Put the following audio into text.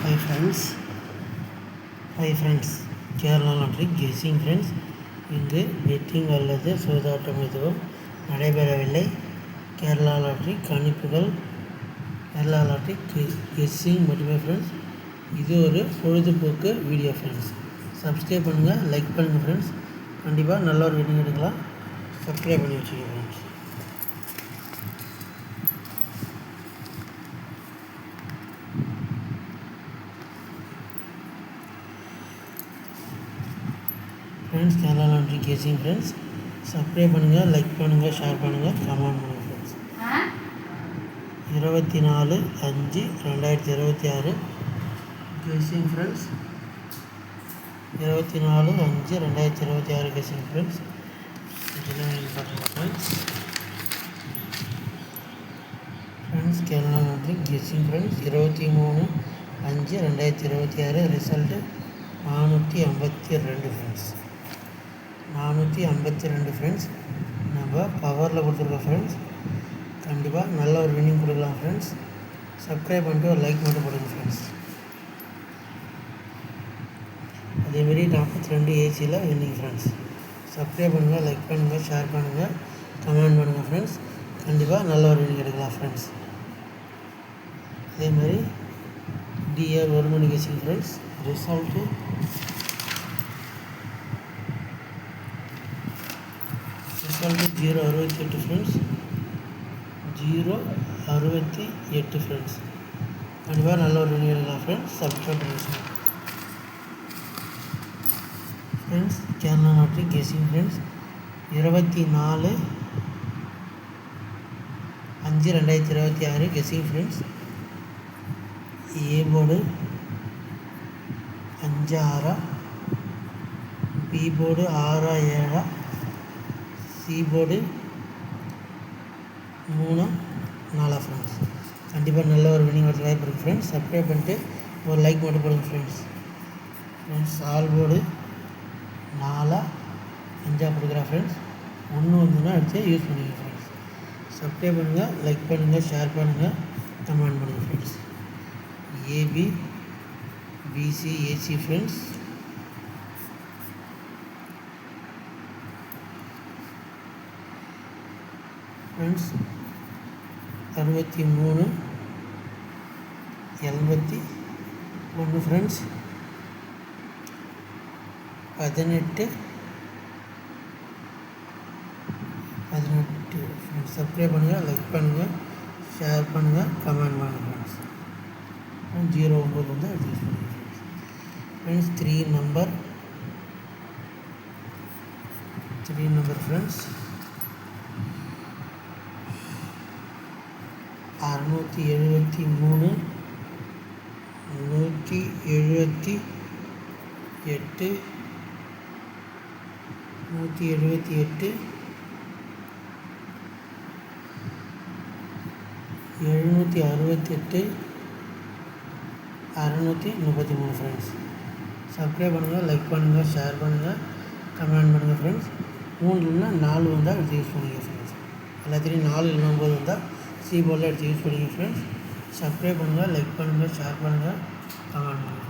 Hi friends, Kerala Lottery guessing friends. இங்கு bedding அல்லது சூதாட்டம் எதுவும் நடைபெறவில்லை. கேரளா லாட்ரி கணிப்புகள், கேரளா லாட்ரி கெஸ்ஸிங் மட்டுமே ஃப்ரெண்ட்ஸ். இது ஒரு பொழுதுபோக்கு வீடியோ ஃப்ரெண்ட்ஸ். சப்ஸ்கிரைப் பண்ணுங்கள், லைக் பண்ணுங்கள் ஃப்ரெண்ட்ஸ். கண்டிப்பாக நல்ல ஒரு வீடியோ எடுக்கலாம். சப்ஸ்கிரைப் பண்ணி வச்சுக்கோங்க friends. Friends, Kerala lottery guessing friends. Subscribe பண்ணுங்கள், லைக் பண்ணுங்கள், ஷேர் பண்ணுங்கள், கமெண்ட் பண்ணுங்கள் friends. 24/5/2026 guessing friends. 24/5/2026 guessing friends. Friends, Kerala lottery guessing friends. 23/5/2026 result 452 friends. 452 friends. நம்ம பவரில் கொடுத்துருக்கோம் ஃப்ரெண்ட்ஸ். கண்டிப்பாக நல்ல ஒரு வின்னிங் கொடுக்கலாம் ஃப்ரெண்ட்ஸ். சப்ஸ்கிரைப் பண்ணிட்டு ஒரு லைக் மட்டும் போடுங்க ஃப்ரெண்ட்ஸ். அதேமாரி 42 ஏசியில் வின்னிங் ஃப்ரெண்ட்ஸ். சப்ஸ்கிரைப் பண்ணுங்கள், லைக் பண்ணுங்கள், ஷேர் பண்ணுங்கள், கமெண்ட் பண்ணுங்கள் ஃப்ரெண்ட்ஸ். கண்டிப்பாக நல்ல ஒரு வின்னிங் எடுக்கலாம் ஃப்ரெண்ட்ஸ். அதேமாதிரி டிஆர் 1 மணி guessing friends. Result 068 friends. 068 friends. கண்டிப்பாக நல்ல ஒரு வின்னிங் எடுக்கலாம் ஃப்ரெண்ட்ஸ். சப்ஸ்கிரைப் பண்ணுங்கள் friends. Kerala lottery guessing friends. 24/5/2026 guessing friends. A board 5/6, B board 6/7, C board 3/4 friends. கண்டிப்பாக நல்ல ஒரு வின்னிங் வரது வாய்ப்பு இருக்குது ஃப்ரெண்ட்ஸ். சப்ஸ்கிரைப் பண்ணிட்டு ஒரு லைக் மட்டும் போடுங்க ஃப்ரெண்ட்ஸ். ஆல் போர்டு 4/5 கொடுக்குறேன் ஃப்ரெண்ட்ஸ். 1 வந்துன்னா எடுத்து யூஸ் பண்ணிக்க ஃப்ரெண்ட்ஸ். சப்ஸ்கிரைப் பண்ணுங்கள், லைக் பண்ணுங்கள், ஷேர் பண்ணுங்கள், கமெண்ட் பண்ணுங்கள் friends. AB, BC, AC friends. Friends 63/81 friends. 18/18 friends. Subscribe பண்ணுங்கள், லைக் பண்ணுங்கள், ஷேர் பண்ணுங்கள், கமெண்ட் பண்ணுங்கள் ஃப்ரெண்ட்ஸ். 09 வந்து யூஸ் பண்ணுங்கள் friends. 3 number friends. 673, 178, 763 633 friends. Subscribe பண்ணுங்கள், லைக் பண்ணுங்கள், ஷேர் பண்ணுங்கள், கமெண்ட் பண்ணுங்கள் ஃப்ரெண்ட்ஸ். 3 இல்லைன்னா 4 வந்தால் எடுத்து யூஸ் பண்ணிங்க ஃப்ரெண்ட்ஸ். எல்லாத்துலேயும் 4 இல்லைனா 9 வந்தால் சி போர்டில் எடுத்து யூஸ் பண்ணிங்க ஃப்ரெண்ட்ஸ். சப்ஸ்கிரைப் பண்ணுங்கள், லைக் பண்ணுங்கள், ஷேர் பண்ணுங்கள், கமெண்ட் பண்ணுங்கள்.